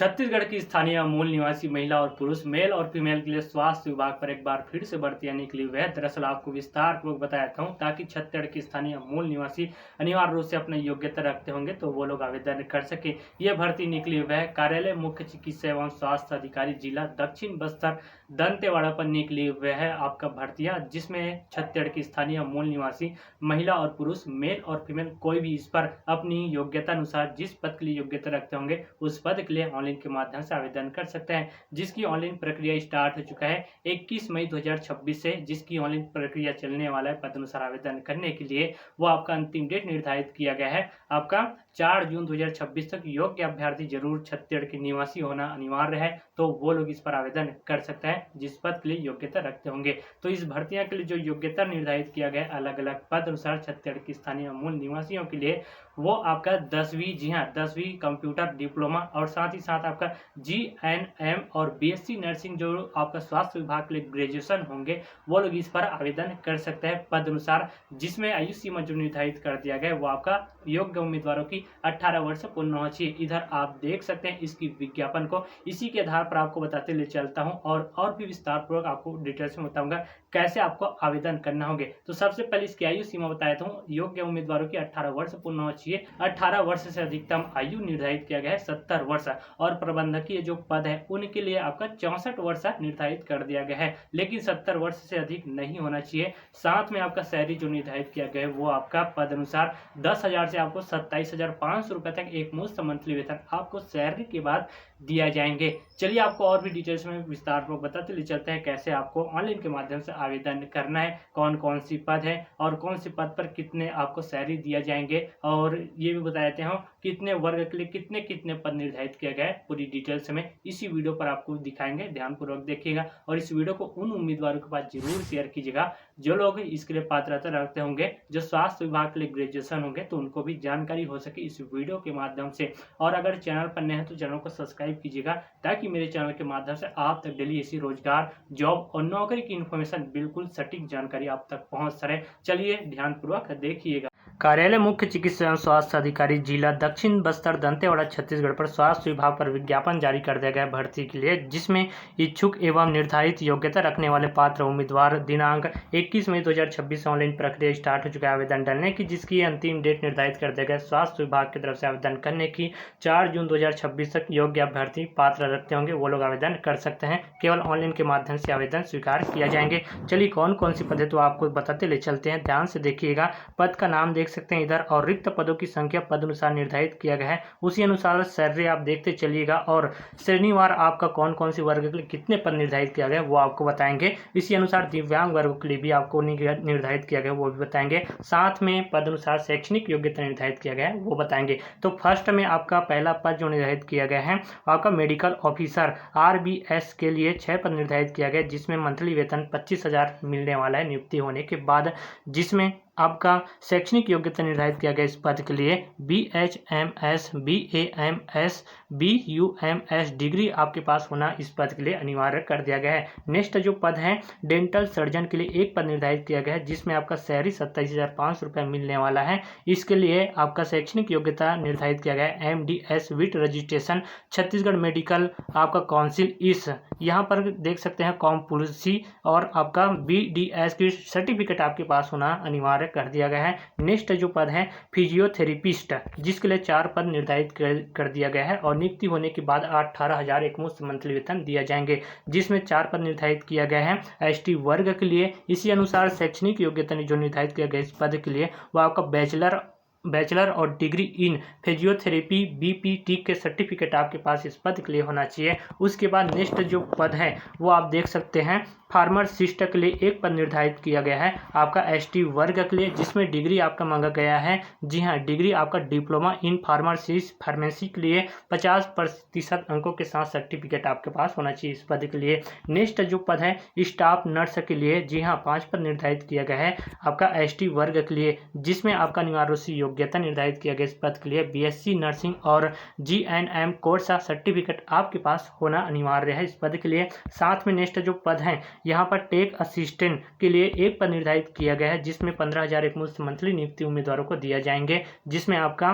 छत्तीसगढ़ की स्थानीय मूल निवासी महिला और पुरुष मेल और फीमेल के लिए स्वास्थ्य विभाग पर एक बार फिर से भर्तियां निकली हुई है। दरअसल आपको विस्तार पूर्वक बताया हूं ताकि छत्तीसगढ़ की स्थानीय मूल निवासी अनिवार्य रूप से अपने योग्यता रखते होंगे तो वो लोग आवेदन कर सके। ये भर्ती निकली हुई है कार्यालय मुख्य चिकित्सा एवं स्वास्थ्य अधिकारी जिला दक्षिण बस्तर दंतेवाड़ा पर निकली हुई है आपका भर्तियां, जिसमें छत्तीसगढ़ की स्थानीय मूल निवासी महिला और पुरुष मेल और फीमेल कोई भी इस पर अपनी योग्यता अनुसार जिस पद के लिए योग्यता रखते होंगे उस पद के लिए ऑनलाइन के माध्यम से आवेदन कर सकते हैं, जिसकी ऑनलाइन प्रक्रिया स्टार्ट हो चुका है 21 मई 2026 से। जिसकी ऑनलाइन प्रक्रिया चलने वाला है पद अनुसार आवेदन करने के लिए वो आपका अंतिम डेट निर्धारित किया गया है आपका 4 जून 2026 तक। योग्य अभ्यर्थी जरूर छत्तीसगढ़ के निवासी होना अनिवार्य है, तो वो लोग इस पर आवेदन कर सकते हैं जिस पद के लिए योग्यता रखते होंगे। तो इस भर्तियां के लिए जो योग्यता निर्धारित किया गया है अलग अलग पद अनुसार छत्तीसगढ़ की स्थानीय मूल निवासियों के लिए वो आपका 10वीं, जी हाँ 10वीं कंप्यूटर डिप्लोमा और साथ ही साथ आपका GNM और BSc नर्सिंग जो आपका स्वास्थ्य विभाग के लिए ग्रेजुएशन होंगे वो लोग इस पर आवेदन कर सकते हैं पद अनुसार, जिसमें आयु सीमा जो निर्धारित कर दिया गया है वो आपका योग्य उम्मीदवारों की 18 वर्ष पूर्ण होना चाहिए। इधर आप देख सकते हैं इसकी विज्ञापन को, इसी के आधार पर आपको बताते ले चलता हूं और भी विस्तार पूर्वक आपको डिटेल्स में बताऊंगा कैसे आपको आवेदन करना होंगे। तो सबसे पहले इसकी आयु सीमा बताया था, योग्य उम्मीदवारों की 18 वर्ष पूर्ण होना चाहिए। 18 वर्ष से अधिकतम आयु निर्धारित किया गया है 70 वर्ष, और प्रबंधकीय जो पद है उनके लिए आपका 64 वर्ष निर्धारित कर दिया गया है, लेकिन 70 वर्ष से अधिक नहीं होना चाहिए। साथ में आपका सैलरी जो निर्धारित किया गया है वो आपका पद अनुसार 10,000 से आपको 27,500 रुपए तक एक मुश्त मंथली वेतन आपको सैलरी के बाद दिया जाएंगे। चलिए आपको और भी डिटेल्स में विस्तार पूर्वक बताते ले चलते हैं कैसे आपको ऑनलाइन के माध्यम से आवेदन करना है, कौन कौन सी पद है और कौन सी पद पर कितने आपको सैलरी दिया जाएंगे, और ये भी बता देते हैं कितने वर्ग के लिए कितने कितने पद निर्धारित किया गया है। पूरी डिटेल्स में इसी वीडियो पर आपको दिखाएंगे, ध्यानपूर्वक देखिएगा और इस वीडियो को उन उम्मीदवारों के पास जरूर शेयर कीजिएगा जो लोग इसके लिए पात्रता रखते होंगे, जो स्वास्थ्य विभाग के लिए ग्रेजुएशन होंगे, तो उनको भी जानकारी हो सके इस वीडियो के माध्यम से। और अगर चैनल पर नए हैं तो चैनल को सब्सक्राइब कीजिएगा ताकि मेरे चैनल के माध्यम से आप तक डेली ऐसी रोजगार, जॉब और नौकरी की इन्फॉर्मेशन बिल्कुल सटीक जानकारी आप तक पहुंच रहे। चलिए ध्यानपूर्वक देखिएगा। कार्यालय मुख्य चिकित्सा एवं स्वास्थ्य अधिकारी जिला दक्षिण बस्तर दंतेवाड़ा छत्तीसगढ़ पर स्वास्थ्य विभाग पर विज्ञापन जारी कर दिया गया भर्ती के लिए, जिसमें इच्छुक एवं निर्धारित योग्यता रखने वाले पात्र उम्मीदवार दिनांक 21 मई 2026 ऑनलाइन प्रक्रिया स्टार्ट हो चुका है आवेदन डालने की, जिसकी अंतिम डेट निर्धारित कर दिया गया स्वास्थ्य विभाग की तरफ से आवेदन करने की 4 जून 2026 तक। योग्य अभ्यर्थी पात्र रखते होंगे वो लोग आवेदन कर सकते हैं, केवल ऑनलाइन के माध्यम से आवेदन स्वीकार किया जाएंगे। चलिए कौन कौन सी पद है तो आपको बताते ले चलते हैं, ध्यान से देखिएगा। पद का नाम देख सकते हैं इधर और रिक्त पदों की संख्या पद अनुसार निर्धारित किया गया है, उसी अनुसार सैलरी आप देखते चलिएगा और श्रेणीवार आपका कौन कौन सी वर्ग के लिए कितने पद निर्धारित किया गया वो आपको बताएंगे। इसी अनुसार दिव्यांग वर्ग के लिए भी आपको निर्धारित किया गया वो भी बताएंगे, साथ में पद अनुसार शैक्षणिक योग्यता निर्धारित किया गया है वो बताएंगे। तो फर्स्ट में आपका पहला पद जो निर्धारित किया गया है आपका मेडिकल ऑफिसर RBS के लिए 6 पद निर्धारित किया गया, जिसमें मंथली वेतन 25,000 मिलने वाला है नियुक्ति होने के बाद, जिसमें आपका शैक्षणिक योग्यता निर्धारित किया गया इस पद के लिए BHMS, BAMS, BUMS डिग्री आपके पास होना इस पद के लिए अनिवार्य कर दिया गया है। नेक्स्ट जो पद है डेंटल सर्जन के लिए एक पद निर्धारित किया गया है, जिसमें आपका सैलरी 27,500 रुपये मिलने वाला है। इसके लिए आपका शैक्षणिक योग्यता निर्धारित किया गया है MDS with registration Chhattisgarh medical आपका काउंसिल इस, यहाँ पर देख सकते हैं कॉम्पुलसी, और आपका BDS की सर्टिफिकेट आपके पास होना अनिवार्य कर दिया गया है। नेक्स्ट जो पद है फिजियोथेरेपिस्ट, जिसके लिए 4 पद निर्धारित कर दिया गया है और नियुक्ति होने के बाद 18,000 एक मुश्त मंथली वेतन दिया जाएंगे, जिसमें 4 पद निर्धारित किया गया है ST वर्ग के लिए। इसी अनुसार शैक्षणिक योग्यता जो निर्धारित किया गया इस पद के लिए वो आपका बैचलर और डिग्री इन फिजियोथेरेपी BPT के सर्टिफिकेट आपके पास इस पद के लिए होना चाहिए। उसके बाद नेक्स्ट जो पद है वो आप देख सकते हैं फार्मासिस्ट के लिए एक पद निर्धारित किया गया है आपका ST वर्ग के लिए, जिसमें डिग्री आपका मांगा गया है, जी हाँ डिग्री आपका डिप्लोमा इन फार्मेसी के लिए 50% अंकों के साथ सर्टिफिकेट आपके पास होना चाहिए इस पद के लिए। नेक्स्ट जो पद है स्टाफ नर्स के लिए, जी हाँ 5 पद निर्धारित किया गया है आपका ST वर्ग के लिए, जिसमें आपका अनिवार्य रूप से योग्यता निर्धारित किया गया इस पद के लिए BSc नर्सिंग और GNM कोर्स सर्टिफिकेट आपके पास होना अनिवार्य है इस पद के लिए। साथ में नेक्स्ट जो पद है यहाँ पर टेक असिस्टेंट के लिए एक पद निर्धारित किया गया है, जिसमें 15,000 एक मुश्त मंथली नियुक्ति उम्मीदवारों को दिया जाएंगे, जिसमें आपका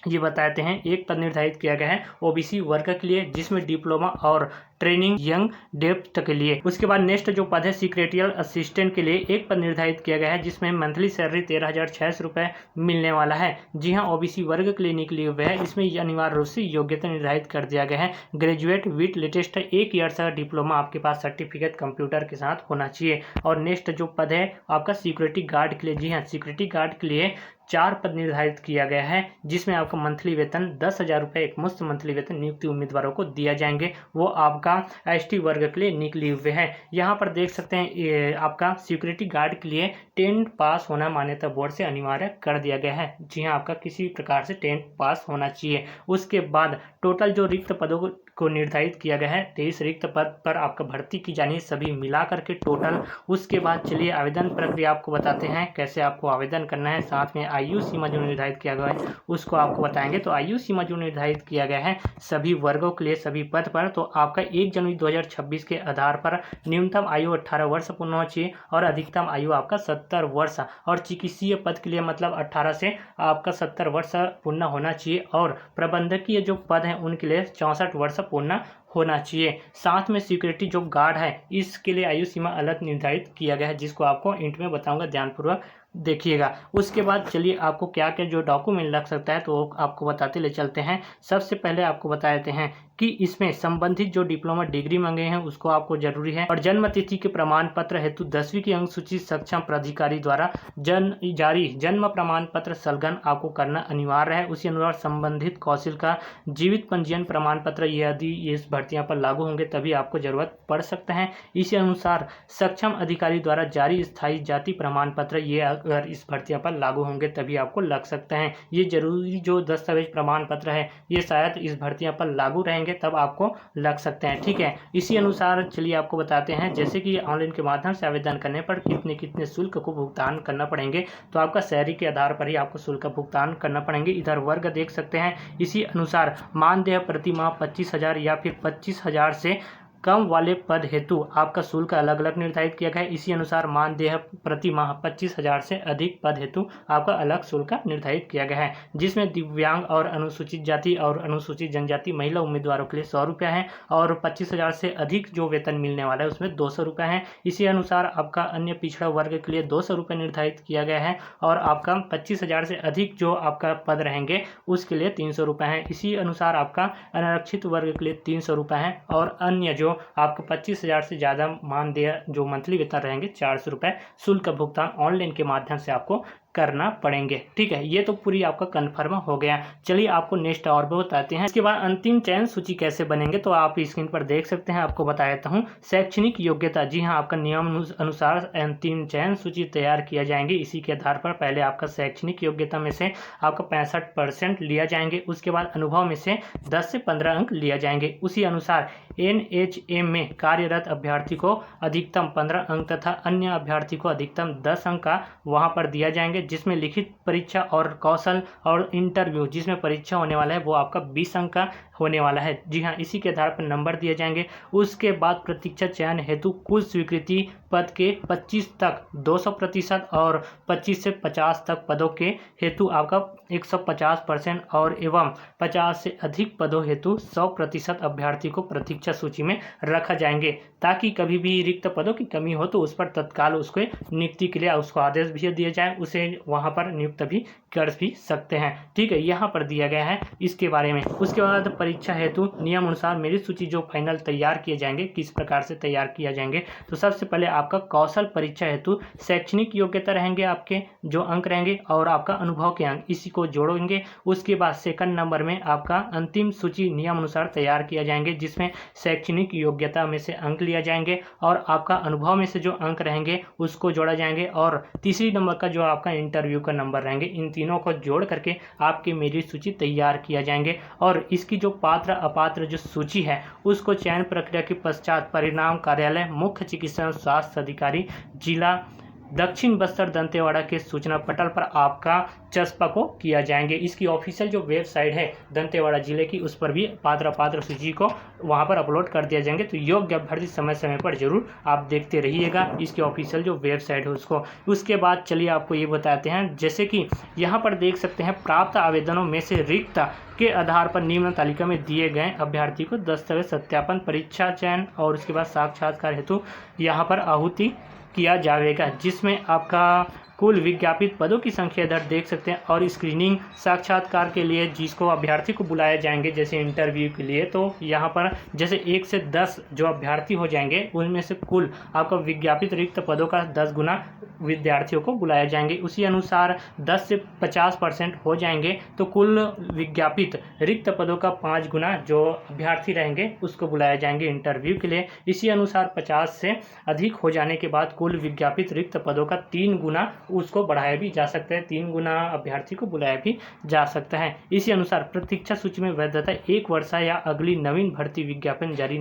ये बताते हैं। एक पद निर्धारित किया गया है ओबीसी वर्ग के लिए, जिसमें डिप्लोमा और ट्रेनिंग यंग डेप्थ के लिए। उसके बाद नेक्स्ट जो पद है सेक्रेटरियल असिस्टेंट के लिए, एक पद निर्धारित किया गया है जिसमें मंथली सैलरी 13,600 रुपये मिलने वाला है। जी हाँ, ओबीसी वर्ग के लिए निकली हुई है। इसमें अनिवार्य रूप से योग्यता निर्धारित कर दिया गया है, ग्रेजुएट विथ लेटेस्ट 1 ईयर का डिप्लोमा आपके पास सर्टिफिकेट कंप्यूटर के साथ होना चाहिए। और नेक्स्ट जो पद है आपका सिक्योरिटी गार्ड के लिए। जी हाँ, सिक्योरिटी गार्ड के लिए 4 पद निर्धारित किया गया है, जिसमें आपका मंथली वेतन 10,000 रुपये एक मुश्त मंथली वेतन नियुक्ति उम्मीदवारों को दिया जाएंगे। वो आपका एसटी वर्ग के लिए निकली हुए हैं। यहाँ पर देख सकते हैं आपका सिक्योरिटी गार्ड के लिए 10th पास होना मान्यता बोर्ड से अनिवार्य कर दिया गया है। जी हाँ, आपका किसी प्रकार से 10th पास होना चाहिए। उसके बाद टोटल जो रिक्त पदों को निर्धारित किया गया है, 23 रिक्त पद पर आपका भर्ती की जानी है, सभी मिला करके टोटल। उसके बाद चलिए आवेदन प्रक्रिया आपको बताते हैं कैसे आपको आवेदन करना है। साथ में आयु सीमा जो निर्धारित किया गया है उसको आपको बताएंगे। तो आयु सीमा जो निर्धारित किया गया है सभी वर्गों के लिए सभी पद पर, तो आपका 1 जनवरी 2026 के आधार पर न्यूनतम आयु 18 वर्ष पूर्ण होना चाहिए और अधिकतम आयु आपका 70 वर्ष। और चिकित्सीय पद के लिए मतलब 18 से आपका 70 वर्ष पूर्ण होना चाहिए। और प्रबंधकीय जो पद हैं उनके लिए 64 वर्ष पूर्ण होना चाहिए। साथ में सिक्योरिटी जो गार्ड है इसके लिए आयु सीमा अलग निर्धारित किया गया है, जिसको आपको इंट में बताऊंगा, ध्यानपूर्वक देखिएगा। उसके बाद चलिए आपको क्या क्या जो डॉक्यूमेंट लग सकता है तो आपको बताते ले चलते हैं। सबसे पहले आपको बता देते हैं कि इसमें संबंधित जो डिप्लोमा डिग्री मांगे हैं उसको आपको जरूरी है। और जन्म तिथि के प्रमाण पत्र हेतु 10वीं की अंकसूची सक्षम प्राधिकारी द्वारा जारी जन्म प्रमाण पत्र संलग्न आपको करना अनिवार्य है। उसी अनुसार संबंधित कौशल का जीवित पंजीयन प्रमाण पत्र यदि इस भर्तियां पर लागू होंगे तभी आपको जरूरत पड़ सकता है। इसी अनुसार सक्षम अधिकारी द्वारा जारी स्थायी जाति प्रमाण पत्र ये अगर इस भर्तियां पर लागू होंगे तभी आपको लग सकते हैं। ये जरूरी जो दस्तावेज प्रमाण पत्र है ये शायद इस भर्तियां पर लागू रहेंगे तब आपको लग सकते हैं। ठीक है, इसी अनुसार चलिए आपको बताते हैं जैसे कि ऑनलाइन के माध्यम से आवेदन करने पर कितने कितने शुल्क को भुगतान करना पड़ेंगे। तो आपका शहरी के आधार पर ही आपको शुल्क भुगतान करना पड़ेंगे। इधर वर्ग देख सकते हैं। इसी अनुसार मानदेय प्रति माह 25,000 या फिर 25,000 से कम वाले पद हेतु आपका शुल्क अलग अलग निर्धारित किया गया है। इसी अनुसार मानदेय प्रति माह 25,000 से अधिक पद हेतु आपका अलग शुल्क निर्धारित किया गया है, जिसमें दिव्यांग और अनुसूचित जाति और अनुसूचित जनजाति महिला उम्मीदवारों के लिए 100 रुपया है और 25,000 से अधिक जो वेतन मिलने वाला है उसमें 200 रुपये है। इसी अनुसार आपका अन्य पिछड़ा वर्ग के लिए 200 रुपये निर्धारित किया गया है और आपका 25,000 से अधिक जो आपका पद रहेंगे उसके लिए 300 रुपये है। इसी अनुसार आपका अनारक्षित वर्ग के लिए 300 रुपये है और अन्य जो आपको 25,000 से ज़्यादा मानदेय जो मंथली वेतन रहेंगे 400 रुपये शुल्क भुगतान ऑनलाइन के माध्यम से आपको करना पड़ेंगे। ठीक है, ये तो पूरी आपका कन्फर्म हो गया। चलिए आपको नेक्स्ट और भी बताते हैं। इसके बाद अंतिम चयन सूची कैसे बनेंगे तो आप स्क्रीन पर देख सकते हैं। आपको बता देता हूँ शैक्षणिक योग्यता। जी हाँ, आपका नियम अनुसार अंतिम चयन सूची तैयार किया जाएंगे। इसी के आधार पर पहले आपका शैक्षणिक योग्यता में से आपका 65% लिया जाएंगे। उसके बाद अनुभव में से 10 से 15 अंक लिया जाएंगे। उसी अनुसार NHM में कार्यरत अभ्यर्थी को अधिकतम 15 अंक तथा अन्य अभ्यर्थी को अधिकतम 10 अंक का वहां पर दिया जाएंगे, जिसमें लिखित परीक्षा और कौशल और इंटरव्यू जिसमें परीक्षा होने वाला है वो आपका 20 अंक का होने वाला है। जी हाँ, इसी के आधार पर नंबर दिए जाएंगे। उसके बाद प्रतीक्षा चयन हेतु कुल स्वीकृति पद के 25 तक 200% और 25 से 50 तक पदों के हेतु आपका 150% और एवं 50 से अधिक पदों हेतु 100% अभ्यर्थी को प्रतीक्षा सूची में रखा जाएंगे, ताकि कभी भी रिक्त पदों की कमी हो तो उस पर तत्काल उसको नियुक्ति के लिए उसको आदेश भी दिया जाए, उसे वहां पर नियुक्त भी कर भी सकते हैं। ठीक है, यहाँ पर दिया गया है इसके बारे में। उसके बाद परीक्षा हेतु नियम अनुसार मेरिट सूची जो फाइनल तैयार किए जाएंगे किस प्रकार से तैयार किया जाएंगे तो सबसे पहले आपका कौशल परीक्षा हेतु शैक्षणिक योग्यता रहेंगे, आपके जो अंक रहेंगे और आपका अनुभव के अंक इसी को जोड़ेंगे। उसके बाद सेकंड नंबर में आपका अंतिम सूची नियम अनुसार तैयार किया जाएंगे, जिसमें शैक्षणिक योग्यता में से अंक लिया जाएंगे और आपका अनुभव में से जो अंक रहेंगे उसको जोड़ा जाएंगे और तीसरी नंबर का जो आपका इंटरव्यू का नंबर रहेंगे, इन तीनों को जोड़ करके आपकी मेरिट सूची तैयार किया जाएंगे। और इसकी जो पात्र अपात्र जो सूची है उसको चयन प्रक्रिया के पश्चात परिणाम कार्यालय मुख्य चिकित्सा स्वास्थ्य अधिकारी जिला दक्षिण बस्तर दंतेवाड़ा के सूचना पटल पर आपका चस्पा किया जाएंगे। इसकी ऑफिशियल जो वेबसाइट है दंतेवाड़ा जिले की, उस पर भी पात्र सूची को वहां पर अपलोड कर दिया जाएंगे। तो योग्य अभ्यर्थी समय समय पर जरूर आप देखते रहिएगा इसकी ऑफिशियल जो वेबसाइट है उसको। उसके बाद चलिए आपको ये बताते हैं, जैसे कि यहाँ पर देख सकते हैं प्राप्त आवेदनों में से रिक्त के आधार पर निम्न तालिका में दिए गए अभ्यर्थी को दस्तावेज सत्यापन, परीक्षा चयन और उसके बाद साक्षात्कार हेतु यहाँ पर आहुति किया जाएगा, जिसमें आपका कुल विज्ञापित पदों की संख्या इधर देख सकते हैं। और स्क्रीनिंग साक्षात्कार के लिए जिसको अभ्यर्थी को बुलाए जाएंगे जैसे इंटरव्यू के लिए, तो यहाँ पर जैसे 1 से 10 जो अभ्यर्थी हो जाएंगे उनमें से कुल आपका विज्ञापित रिक्त पदों का 10 गुना विद्यार्थियों को बुलाए जाएंगे। उसी अनुसार 10 से 50% हो जाएंगे तो कुल विज्ञापित रिक्त पदों का 5 गुना जो अभ्यर्थी रहेंगे उसको बुलाया जाएंगे इंटरव्यू के लिए। इसी अनुसार 50 से अधिक हो जाने के बाद कुल विज्ञापित रिक्त पदों का 3 गुना उसको बढ़ाया भी जा सकता है, 3 गुना अभ्यर्थी को बुलाया भी जा सकता है। इसी अनुसार प्रतीक्षा सूची में वैधता 1 वर्ष या अगली नवीन भर्ती विज्ञापन जारी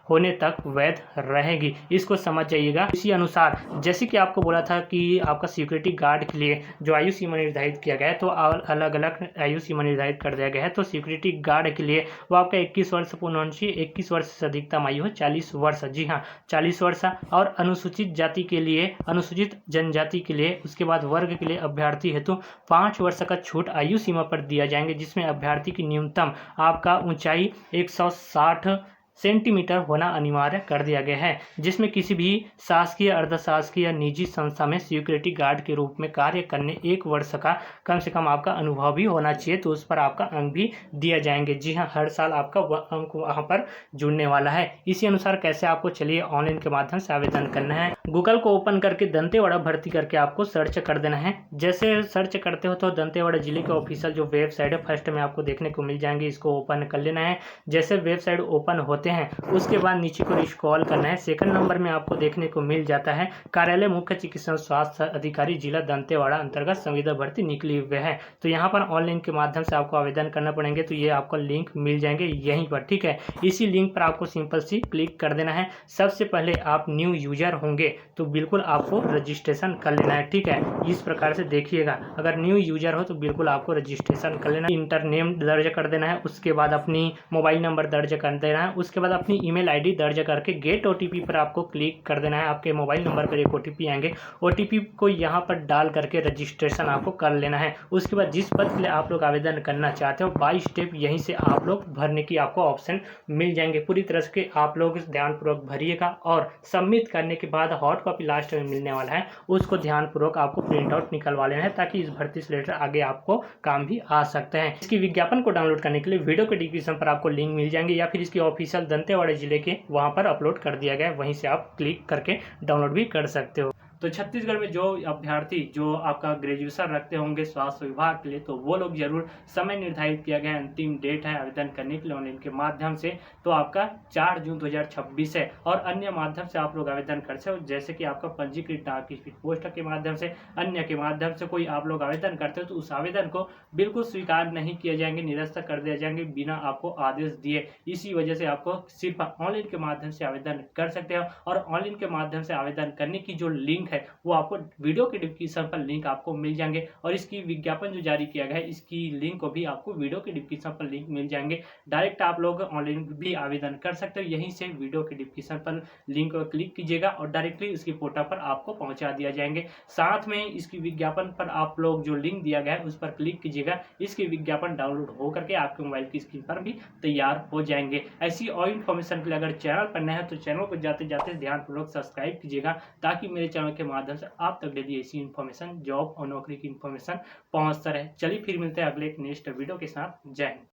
होने तक वैध रहेगी, इसको समझ जाइएगा। इसी अनुसार जैसे कि आपको बोला था कि आपका सिक्योरिटी गार्ड के लिए जो आयु सीमा निर्धारित किया गया है, तो अलग अलग आयु सीमा निर्धारित कर दिया गया है। तो सिक्योरिटी गार्ड के लिए वो आपका 21 वर्ष पूर्ण होना चाहिए, 21 वर्ष से अधिकतम आयु है 40 वर्ष, जी हाँ 40 वर्ष। और अनुसूचित जाति के लिए, अनुसूचित जनजाति के लिए, उसके बाद वर्ग के लिए अभ्यर्थी हेतु 5 वर्ष का छूट आयु सीमा पर दिया जाएंगे, जिसमें अभ्यर्थी की न्यूनतम आपका ऊंचाई 160 सेंटीमीटर होना अनिवार्य कर दिया गया है, जिसमें किसी भी शासकीय, अर्धशासकीय या निजी संस्था में सिक्योरिटी गार्ड के रूप में कार्य करने 1 वर्ष का कम से कम आपका अनुभव भी होना चाहिए, तो उस पर आपका अंक भी दिया जाएंगे। जी हाँ, हर साल आपका अंक वहाँ पर जुड़ने वाला है। इसी अनुसार कैसे आपको चलिए ऑनलाइन के माध्यम से आवेदन करना है। गूगल को ओपन करके दंतेवाड़ा भर्ती करके आपको सर्च कर देना है। जैसे सर्च करते हो तो दंतेवाड़ा जिले के ऑफिशियल जो वेबसाइट है फर्स्ट में आपको देखने को मिल जाएंगे, इसको ओपन कर लेना है। जैसे वेबसाइट ओपन होते हैं उसके बाद नीचे को स्क्रॉल करना है। सेकंड नंबर में आपको देखने को मिल जाता है कार्यालय मुख्य चिकित्सा स्वास्थ्य अधिकारी जिला दंतेवाड़ा अंतर्गत संविदा भर्ती निकली हुए है। तो यहाँ पर ऑनलाइन के माध्यम से आपको आवेदन करना पड़ेंगे, तो ये आपको लिंक मिल जाएंगे यहीं पर, ठीक है। इसी लिंक पर आपको सिंपल सी क्लिक कर देना है। सबसे पहले आप न्यू यूजर होंगे तो बिल्कुल आपको रजिस्ट्रेशन कर लेना है, ठीक है। इस प्रकार से देखिएगा, अगर न्यू यूजर हो तो बिल्कुल आपको रजिस्ट्रेशन कर लेना है। इंटर नेम दर्ज कर देना है, उसके बाद अपनी मोबाइल नंबर दर्ज कर देना है, उसके बाद अपनी ईमेल आईडी दर्ज करके गेट ओटीपी पर आपको क्लिक कर देना है। आपके मोबाइल नंबर पर एक ओटीपी आएंगे, ओटीपी को यहाँ पर डाल करके रजिस्ट्रेशन आपको कर लेना है। उसके बाद जिस पद के लिए आप लोग आवेदन करना चाहते हो 22 स्टेप यहीं से आप लोग भरने की आपको ऑप्शन मिल जाएंगे। पूरी तरह से आप लोग ध्यानपूर्वक भरिएगा और सबमिट करने के बाद हॉट कॉपी लास्ट में मिलने वाला है, उसको ध्यानपूर्वक आपको प्रिंट आउट निकलवा लेना है, ताकि इस भर्ती से रिलेटेड आगे आपको काम भी आ सकते हैं। इसकी विज्ञापन को डाउनलोड करने के लिए वीडियो के डिस्क्रिप्शन पर आपको लिंक मिल जाएंगे, या फिर इसकी ऑफिशियल दंतेवाड़ा जिले के वहां पर अपलोड कर दिया गया है, वहीं से आप क्लिक करके डाउनलोड भी कर सकते हो। तो छत्तीसगढ़ में जो अभ्यर्थी जो आपका ग्रेजुएशन रखते होंगे स्वास्थ्य विभाग के लिए, तो वो लोग जरूर, समय निर्धारित किया गया है, अंतिम डेट है आवेदन करने के लिए ऑनलाइन के माध्यम से, तो आपका 4 जून 2026 है। और अन्य माध्यम से आप लोग आवेदन कर सकते हो, जैसे कि आपका पंजीकृत डाक स्पीड पोस्ट के माध्यम से, अन्य के माध्यम से कोई आप लोग आवेदन करते हो तो उस आवेदन को बिल्कुल स्वीकार नहीं किया जाएंगे, निरस्त कर दिया जाएंगे बिना आपको आदेश दिए। इसी वजह से आपको सिर्फ ऑनलाइन के माध्यम से आवेदन कर सकते हो। और ऑनलाइन के माध्यम से आवेदन करने की जो लिंक है वो आपको वीडियो के डिस्क्रिप्शन पर लिंक आपको मिल जाएंगे, और इसकी विज्ञापन जो जारी किया गया है इसकी लिंक को भी आपको वीडियो के डिस्क्रिप्शन पर लिंक मिल जाएंगे। डायरेक्ट आप लोग ऑनलाइन भी आवेदन कर सकते हो, यहीं से वीडियो के डिस्क्रिप्शन पर लिंक पर क्लिक कीजिएगा और डायरेक्टली इसकी पोर्टल पर आपको पहुंचा दिया जाएंगे। साथ में इसकी विज्ञापन पर आप लोग जो लिंक दिया गया है उस पर क्लिक कीजिएगा, इसकी विज्ञापन डाउनलोड हो करके आपके मोबाइल की स्क्रीन पर भी तैयार हो जाएंगे। ऐसी और इन्फॉर्मेशन के लिए अगर चैनल पर नया है तो चैनल को जाते जाते ध्यानपूर्वक सब्सक्राइब कीजिएगा, ताकि मेरे चैनल के माध्यम से आप तक डेली ऐसी इन्फॉर्मेशन, जॉब और नौकरी की इन्फॉर्मेशन पहुंचता रहे। चलिए फिर मिलते हैं अगले एक नेक्स्ट वीडियो के साथ। जय हिंद।